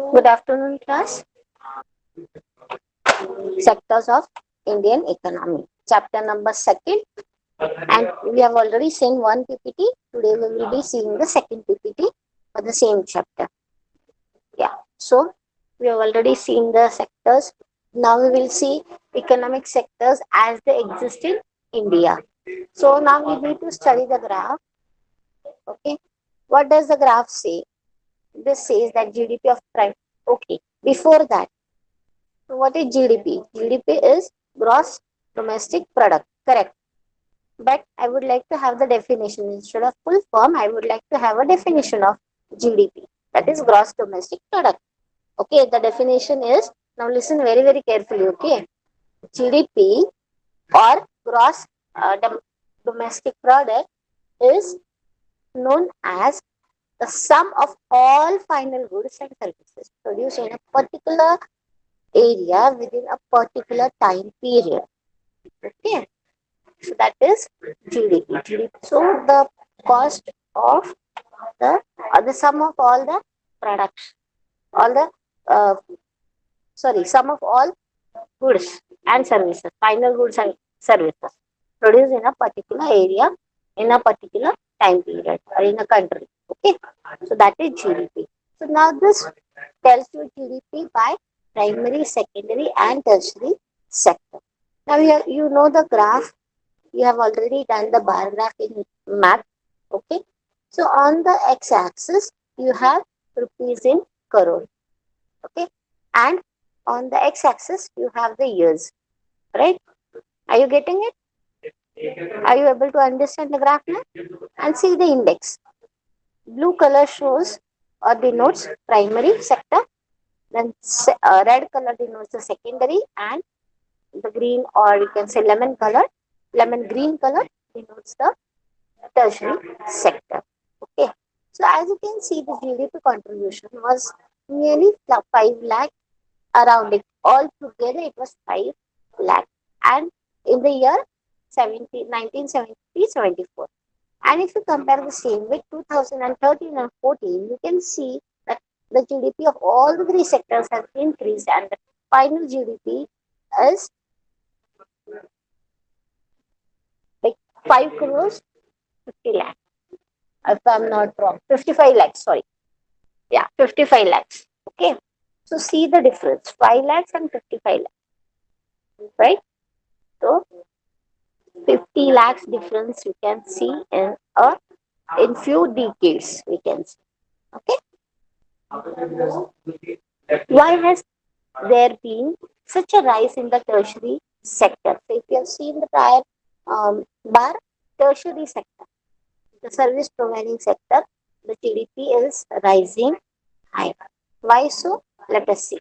Good afternoon, class. Sectors of Indian economy. Chapter number second. And we have already seen one PPT. Today we will be seeing the second PPT for the same chapter. Yeah. So we have already seen the sectors. Now we will see economic sectors as they exist in India. So now we need to study the graph. Okay. What does the graph say? This says that GDP of prime. Okay. Before that, so what is GDP? GDP is gross domestic product. Correct. But I would like to have the definition instead of full form. I would like to have a definition of GDP. That is gross domestic product. Okay. The definition is, now listen very very carefully. Okay. GDP or gross domestic product is known as the sum of all final goods and services produced in a particular area within a particular time period. Okay, so that is GDP. So the cost of the sum of all the products, all the uh, sum of all goods and services, final goods and services produced in a particular area in a particular time period or in a country. Okay, so that is GDP. So now this tells you GDP by primary, secondary, and tertiary sector. Now you know the graph. You have already done the bar graph in math. Okay. So on the x-axis, you have rupees in crore. Okay. And on the x-axis, you have the years. Right? Are you getting it? Are you able to understand the graph now? And see the index. Blue color shows or denotes primary sector. Then red color denotes the secondary, and the green, or you can say lemon green color denotes the tertiary sector. Okay. So as you can see, the GDP contribution was nearly 5 lakh, around it. All together it was 5 lakh. And in the year 1970-74. And if you compare the same with 2013 and 14, you can see that the GDP of all the three sectors has increased, and the final GDP is like 5 crores 50 lakh. If I'm not wrong, 55 lakhs, sorry. Yeah, 55 lakhs. Okay. So see the difference, 5 lakhs and 55 lakhs, right? So 50 lakhs difference you can see in few decades, we can see. Okay. Why has there been such a rise in the tertiary sector? So if you have seen the prior bar, tertiary sector, the service providing sector, the GDP is rising higher. Why so? Let us see.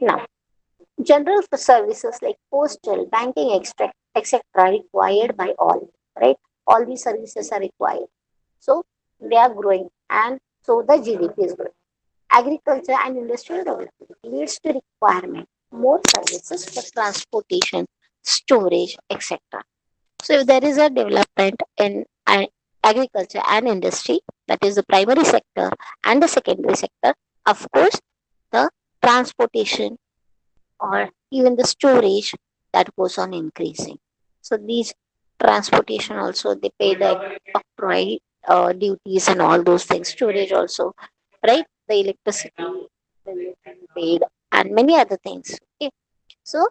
Now, general services like postal, banking, etc. required by all, right? All these services are required. So they are growing, and so the GDP is growing. Agriculture and industrial development leads to requirement more services for transportation, storage, etc. So if there is a development in agriculture and industry, that is the primary sector and the secondary sector, of course, the transportation or even the storage, that goes on increasing. So these transportation also, they pay the octroi duties and all those things. Storage also, right? The electricity paid and many other things. Okay. So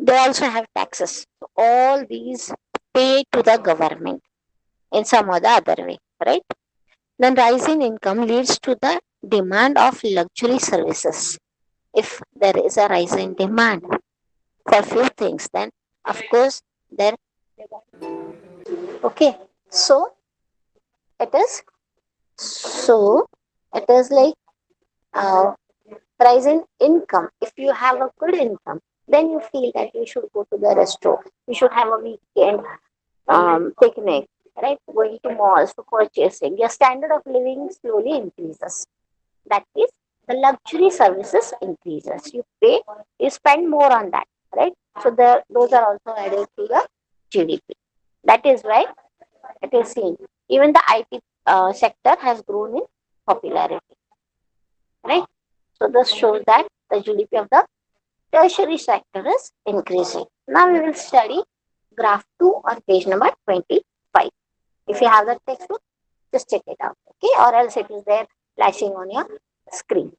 they also have taxes. So all these pay to the government in some or the other way, right? Then rising income leads to the demand of luxury services. If there is a rise in demand for few things, then of course there. Okay, so it is so it is like uh, rise in income. If you have a good income, then you feel that you should go to the restaurant. You should have a weekend picnic, right? Going to malls for purchasing. Your standard of living slowly increases. That is, the luxury services increases. You pay, you spend more on that, right? So those are also added to the GDP. That is why it is seen. Even the IT sector has grown in popularity, right? So this shows that the GDP of the tertiary sector is increasing. Now we will study graph 2 on page number 25. If you have the textbook, just check it out, okay? Or else it is there flashing on your screen.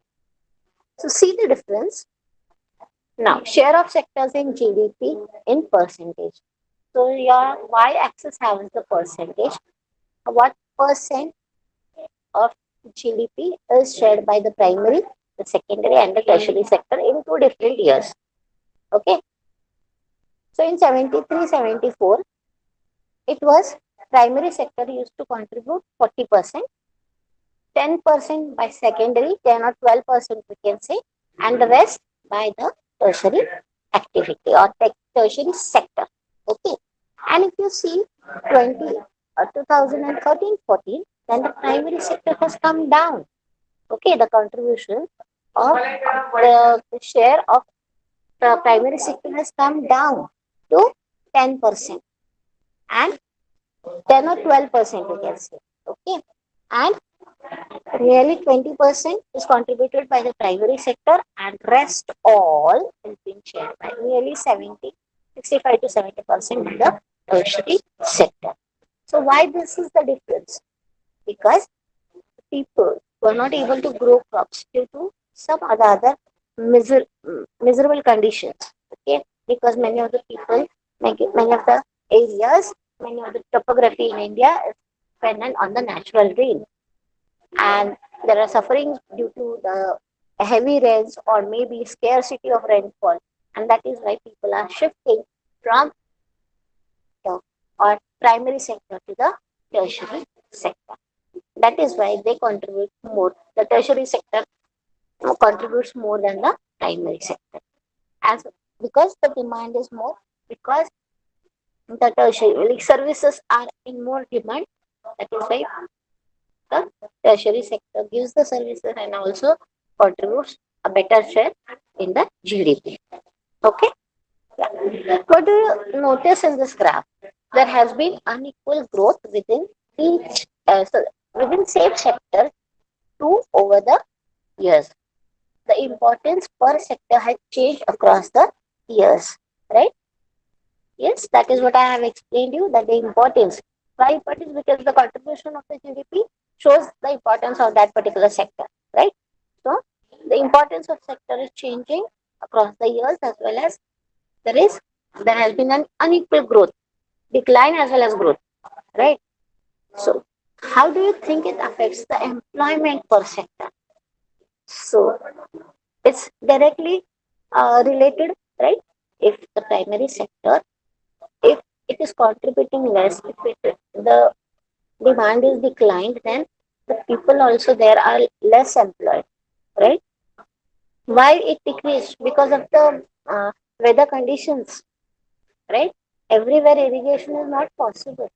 So see the difference. Now, share of sectors in GDP in percentage. So your y-axis has the percentage. What percent of GDP is shared by the primary, the secondary, and the tertiary sector in 2 different years. Okay. So in 73-74, it was primary sector used to contribute 40%, 10% by secondary, 10 or 12% we can say, and the rest by the tertiary activity or tertiary sector. Okay. And if you see 2013-14, then the primary sector has come down. Okay, the contribution of the share of the primary sector has come down to 10% and 10 or 12% we can say. Okay, and nearly 20% is contributed by the primary sector and rest all is being shared by nearly 65 to 70% in the tertiary sector. So why this is the difference? Because people were not able to grow crops due to some other miserable conditions. Okay, because many of the people, many of the areas, many of the topography in India is dependent on the natural rain, and there are sufferings due to the heavy rains or maybe scarcity of rainfall, and that is why people are shifting from the or primary sector to the tertiary sector. That is why they contribute more. The tertiary sector contributes more than the primary sector. As because the demand is more, because the tertiary services are in more demand. That is why the tertiary sector gives the services and also contributes a better share in the GDP. Okay. Yeah. What do you notice in this graph? There has been unequal growth within each within same sector too over the years. The importance per sector has changed across the years, right? Yes, that is what I have explained you, that the importance. Why importance? Because the contribution of the GDP shows the importance of that particular sector, right? So the importance of sector is changing across the years, as well as there has been an unequal growth, decline as well as growth, right? So how do you think it affects the employment per sector? So it's directly related, right? If the primary sector, if it is contributing less, if the demand is declined, then the people also there are less employed, right? Why it decreased? Because of the weather conditions, right? Everywhere irrigation is not possible.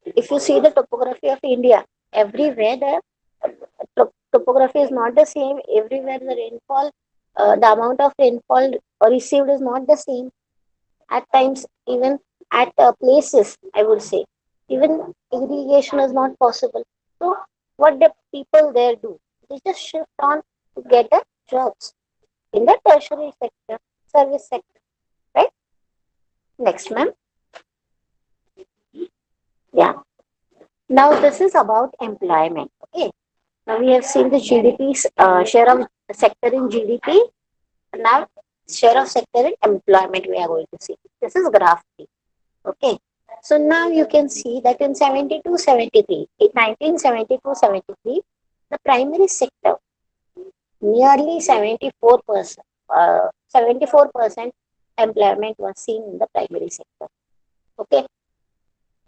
If you see the topography of India, everywhere the topography is not the same. Everywhere the rainfall, the amount of rainfall received is not the same. At times, even at places, I would say, even irrigation is not possible. So, what the people there do? They just shift on to get the jobs in the tertiary sector, service sector, right? Next, ma'am. Yeah. Now, this is about employment. Okay. Now, we have seen the GDP's share of sector in GDP. Now, share of sector in employment we are going to see. This is graph 3. Okay. So now you can see that in 72-73, in 1972-73, the primary sector, nearly 74%, 74% employment was seen in the primary sector. Okay.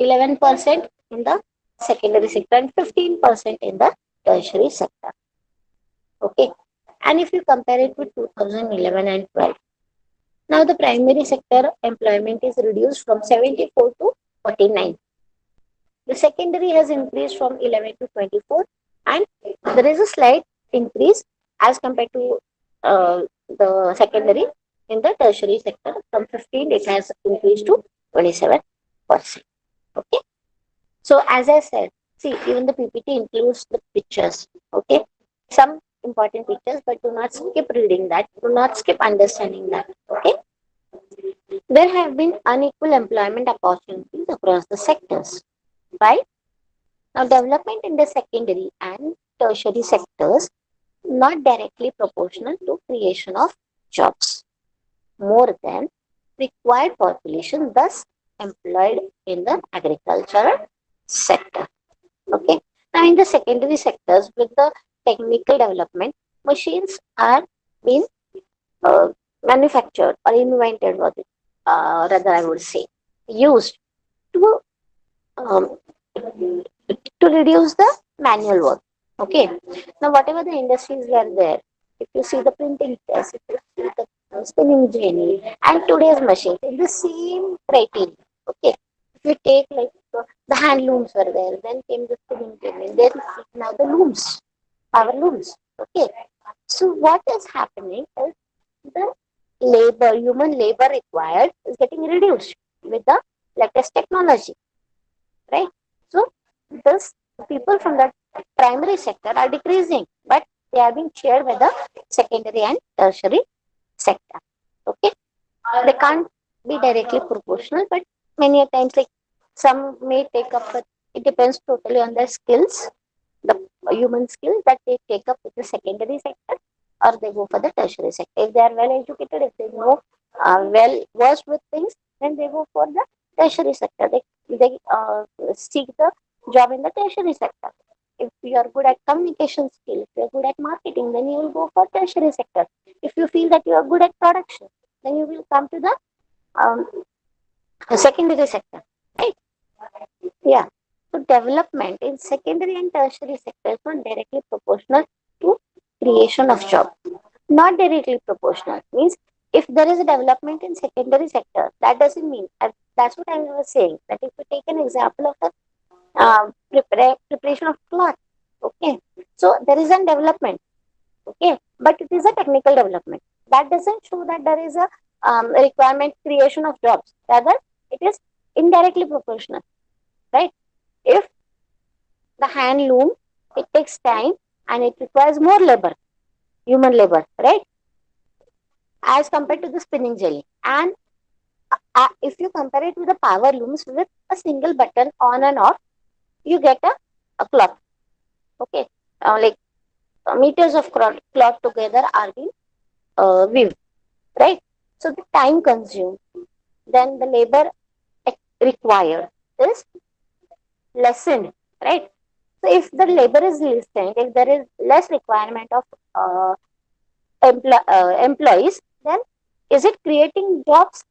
11% in the secondary sector and 15% in the tertiary sector. Okay. And if you compare it with 2011 and 12, now the primary sector employment is reduced from 74 to 49. The secondary has increased from 11 to 24, and there is a slight increase as compared to the secondary in the tertiary sector. From 15, it has increased to 27%. Okay. So as I said, see, even the PPT includes the pictures. Okay. Some important pictures, but do not skip reading that. Do not skip understanding that. Okay. There have been unequal employment opportunities across the sectors. Right. Now, development in the secondary and tertiary sectors not directly proportional to creation of jobs more than required population thus employed in the agricultural sector. Okay. Now, in the secondary sectors, with the technical development, machines are being uh, manufactured or invented, rather I would say, used to um, to reduce the manual work. Okay. Now, whatever the industries were there, if you see the printing press, if you see the spinning jenny, and today's machines in the same criteria. Okay. If you take like the hand looms were there, then came the spinning jenny, then now the looms, power looms. Okay. So what is happening is the labor, human labor required is getting reduced with the latest technology, right? So this people from the primary sector are decreasing, but they are being shared by the secondary and tertiary sector. Okay, they can't be directly proportional, but many a times like some may take up, but it depends totally on their skills, the human skills that they take up with the secondary sector, or they go for the tertiary sector. If they are well educated, if they know well versed with things, then they go for the tertiary sector. They seek the job in the tertiary sector. If you are good at communication skill, if you are good at marketing, then you will go for tertiary sector. If you feel that you are good at production, then you will come to the um, secondary sector, right? Yeah. So development in secondary and tertiary sector is not directly proportional to creation of job. Not directly proportional means if there is a development in secondary sector, that doesn't mean that's what I was saying. That if you take an example of a preparation of cloth, okay, so there is a development, okay, but it is a technical development. That doesn't show that there is a requirement creation of jobs. Rather, it is indirectly proportional, right? If the hand loom, it takes time and it requires more labor, human labor, right? As compared to the spinning jelly. And if you compare it with the power looms with a single button on and off, you get a cloth. Okay. Like meters of cloth together are being weaved, right? So the time consumed, then the labor required is lessened, right? So if the labor is lessened, if there is less requirement of uh, employees, then is it creating jobs?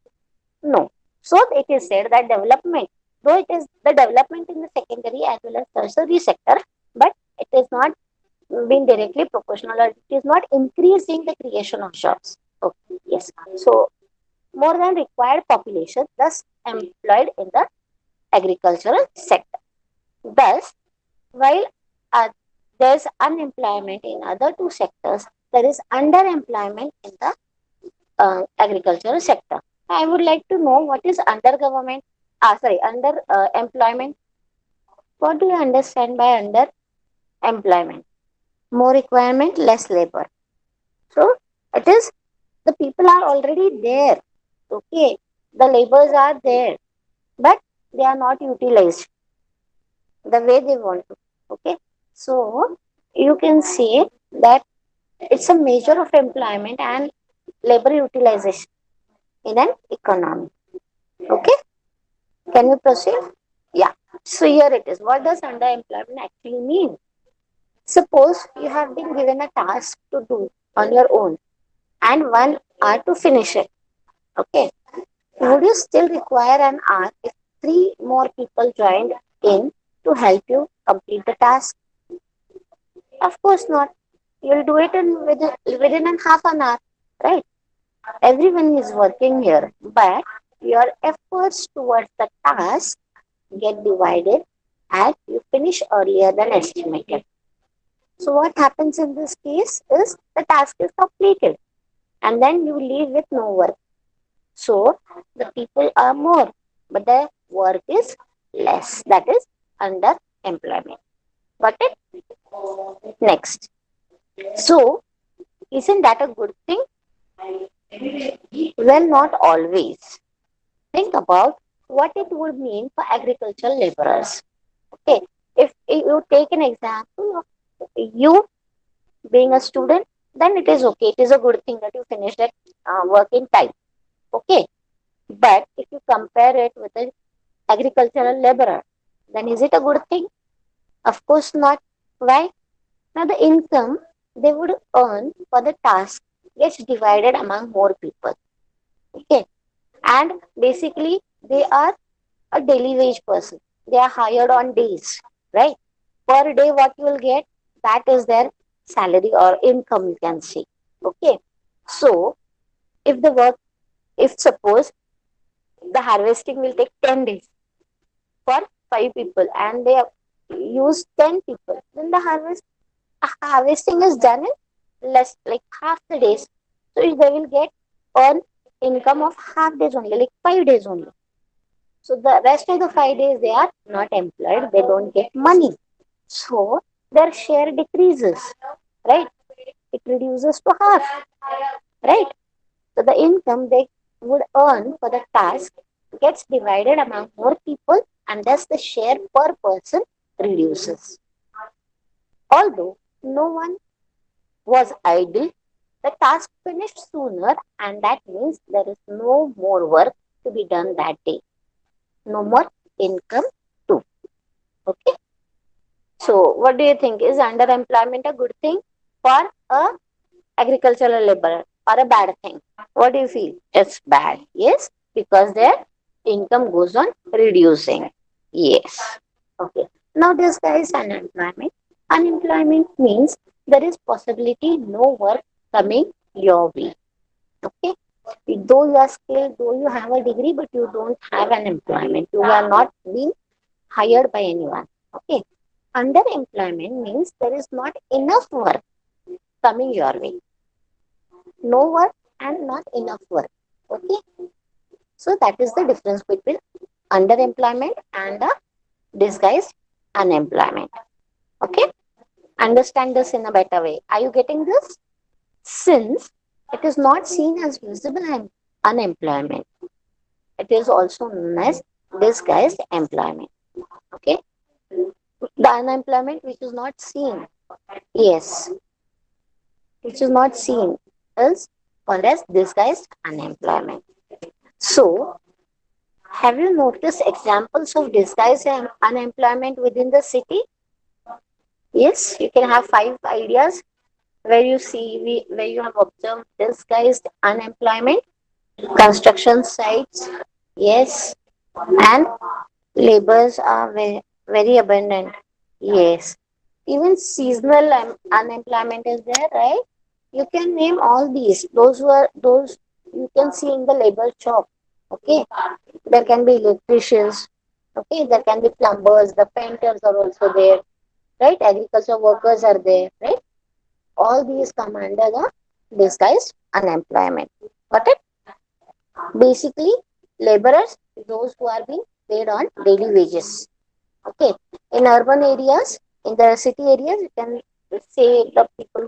No. So it is said that development, though it is the development in the secondary as well as tertiary sector, but it is not being directly proportional, or it is not increasing the creation of jobs. Okay. Yes. So more than required population thus employed in the agricultural sector. Thus, while uh, there is unemployment in other two sectors, there is underemployment in the agricultural sector. I would like to know what is under government, under employment. What do you understand by under employment? More requirement, less labor. So it is the people are already there. Okay, the laborers are there, but they are not utilized the way they want to. Okay, so you can say that it's a measure of employment and labor utilization in an economy. Okay, can you proceed? Yeah. So here it is. What does underemployment actually mean? Suppose you have been given a task to do on your own and 1 hour to finish it. Okay. Would you still require an hour if three more people joined in to help you complete the task? Of course not. You'll do it within a half an hour, right? Everyone is working here, but your efforts towards the task get divided and you finish earlier than estimated. So what happens in this case is the task is completed and then you leave with no work. So the people are more, but the work is less. That is under employment. Got it? Next. So, isn't that a good thing? Well, not always. Think about what it would mean for agricultural laborers. Okay, if you take an example of you being a student, then it is okay. It is a good thing that you finished at work in time. Okay, but if you compare it with an agricultural laborer, then is it a good thing? Of course not. Why? Now the income they would earn for the task gets divided among more people. Okay, and basically they are a daily wage person. They are hired on days, right? Per day, what you will get, that is their salary or income, you can say. Okay, so if the work, if suppose the harvesting will take 10 days for 5 people and they use 10 people, then the harvesting is done in less, like half the days. So they will get earn income of half days only, like 5 days only. So the rest of the 5 days they are not employed, they don't get money. So their share decreases, right? It reduces to half, right? So the income they would earn for the task gets divided among more people and thus the share per person reduces. Although no one was idle, the task finished sooner and that means there is no more work to be done that day. No more income too. Okay. So what do you think? Is underemployment a good thing for a agricultural laborer or a bad thing? What do you feel? It's bad. Yes, because their income goes on reducing. Yes. Okay. Now this guy is unemployment. Unemployment means there is possibility no work coming your way. Okay. Though you are skilled, though you have a degree, but you don't have an employment. You are not being hired by anyone. Okay. Underemployment means there is not enough work coming your way. No work and not enough work. Okay. So that is the difference between underemployment and a disguised unemployment. Okay. Understand this in a better way. Are you getting this? Since it is not seen as visible unemployment, it is also known as disguised employment. Okay. The unemployment which is not seen. Yes. Which is not seen is called as disguised unemployment. So, have you noticed examples of disguised unemployment within the city? Yes, you can have 5 ideas where you see where you have observed disguised unemployment. Construction sites, yes, and labors are very abundant. Yes, even seasonal unemployment is there, right? You can name all these. Those you can see in the labor shop. Okay, there can be electricians. Okay, there can be plumbers. The painters are also there, right? Agriculture workers are there, right? All these come under the disguised unemployment. Got it? Basically, laborers, those who are being paid on daily wages. Okay. In urban areas, in the city areas, you can say the people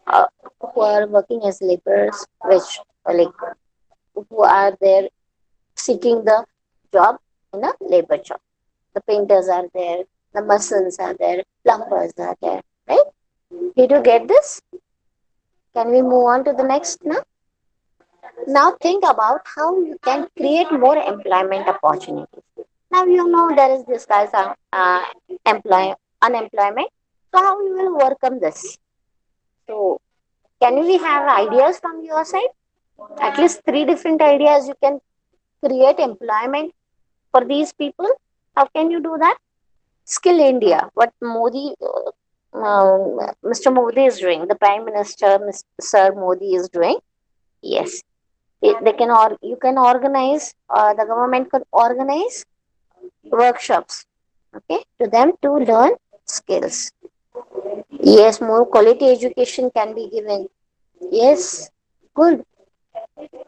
uh, who are working as laborers, which like who are there seeking the job in a labor job. The painters are there, the masons are there, plumbers are there, right? Did you get this? Can we move on to the next now? Now think about how you can create more employment opportunities. Now you know there is this guy's unemployment. So how you will overcome this? So can we have ideas from your side? At least 3 different ideas you can create employment for these people. How can you do that? Skill India, what Mr. Modi is doing, the Prime Minister, Mr. Sir Modi is doing. Yes, they can or you can organize. The government could organize workshops. Okay, to them to learn skills. Yes, more quality education can be given. Yes, good.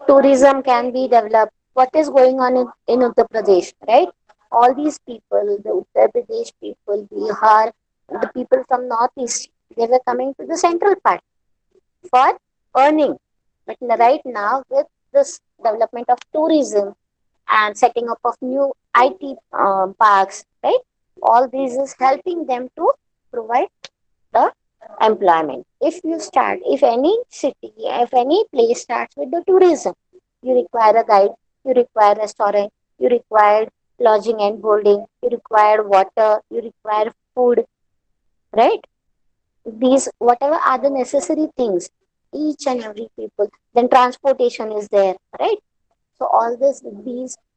Tourism can be developed. What is going on in Uttar Pradesh, right? All these people, the Uttar Pradesh people, Bihar, the people from Northeast, They were coming to the central part for earning. But right now, with this development of tourism and setting up of new IT parks, right? All this is helping them to provide the employment. If any city, if any place starts with the tourism, you require a guide, you require restaurant, you require lodging and boarding, you require water, you require food, right? These whatever are the necessary things, each and every people. Then transportation is there, right? So all these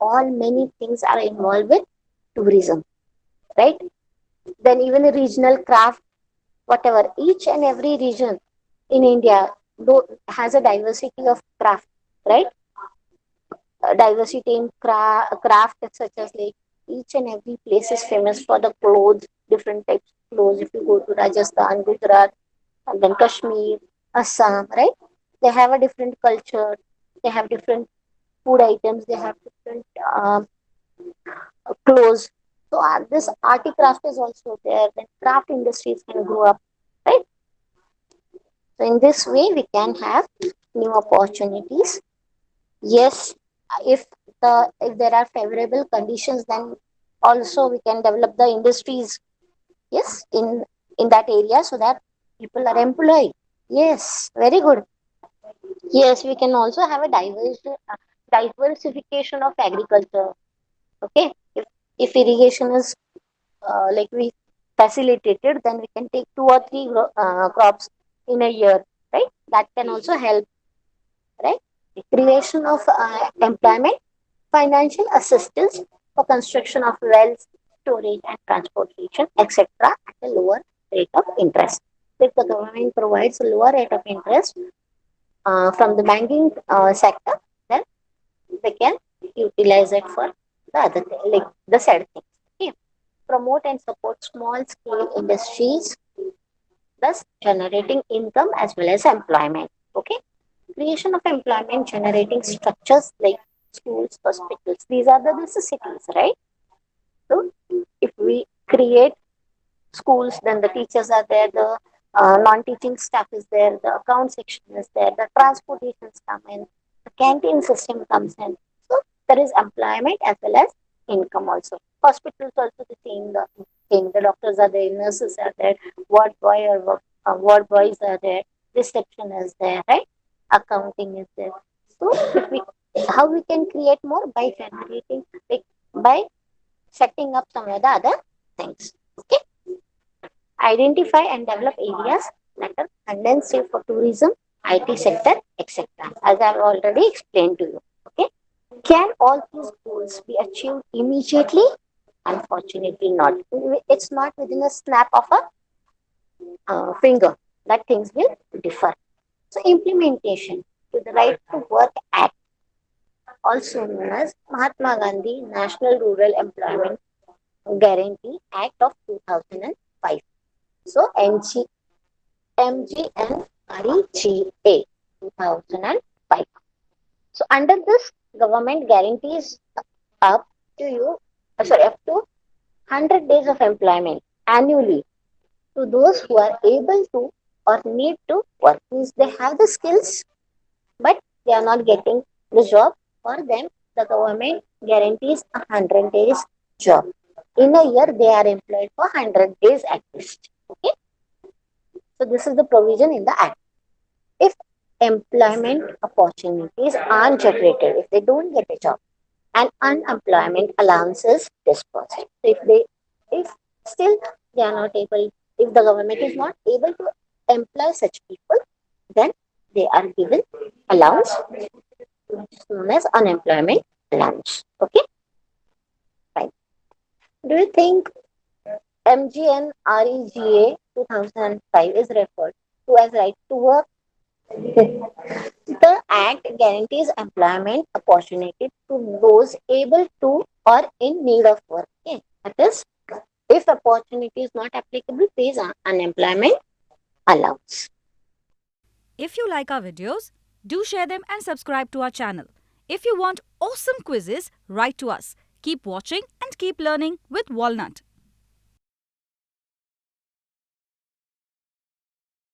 all many things are involved with tourism, right? Then even the regional craft, whatever each and every region in India though has a diversity of craft, right? Diversity in craft such as like each and every place is famous for the clothes, different types of clothes. If you go to Rajasthan, Gujarat, and then Kashmir, Assam, right? They have a different culture. They have different food items. They have different clothes. So this arty craft is also there. Then craft industries can grow up, right? So in this way, we can have new opportunities. Yes, if there are favorable conditions, then also we can develop the industries. Yes, in that area so that people are employed. Yes, very good. Yes, we can also have a diversification of agriculture. Okay, if irrigation is like we facilitated, then we can take two or three crops in a year, right? That can also help, right? The creation of employment, financial assistance for construction of wells, storage and transportation, etc. at a lower rate of interest. If the government provides a lower rate of interest from the banking sector, then they can utilize it for the other thing, like the said things. Okay. Promote and support small scale industries, thus generating income as well as employment. Okay. Creation of employment generating structures like schools, hospitals. These are the necessities, right? So if we create schools, then the teachers are there, the non-teaching staff is there, the account section is there, the transportations come in, the canteen system comes in. So there is employment as well as income also. Hospitals also the same the thing. The doctors are there, nurses are there, ward boys are there, reception is there, right? Accounting is there. So if we, how we can create more by generating, like by setting up some of the other things. Okay. Identify and develop areas that are conducive for tourism, IT sector, etc. As I've already explained to you. Okay. Can all these goals be achieved immediately? Unfortunately, not. It's not within a snap of a finger that things will differ. So, implementation to the Right to Work Act, also known as Mahatma Gandhi National Rural Employment Guarantee Act of 2005. So, MGNREGA 2005. So under this, government guarantees up up to 100 days of employment annually to those who are able to or need to work. Means they have the skills, but they are not getting the job. For them, the government guarantees 100 days job. In a year, they are employed for 100 days at least. Okay. So this is the provision in the act. If employment opportunities aren't generated, if they don't get a job, and unemployment allowances dispersed. So if still they are not able, if the government is not able to employ such people, then they are given allowance, which is known as unemployment allowance. Okay, fine. Do you think MGNREGA 2005 is referred to as right to work? The Act guarantees employment opportunity to those able to or in need of work. Okay. That is, if opportunity is not applicable, there is unemployment allowance. If you like our videos, do share them and subscribe to our channel. If you want awesome quizzes, write to us. Keep watching and keep learning with Walnut.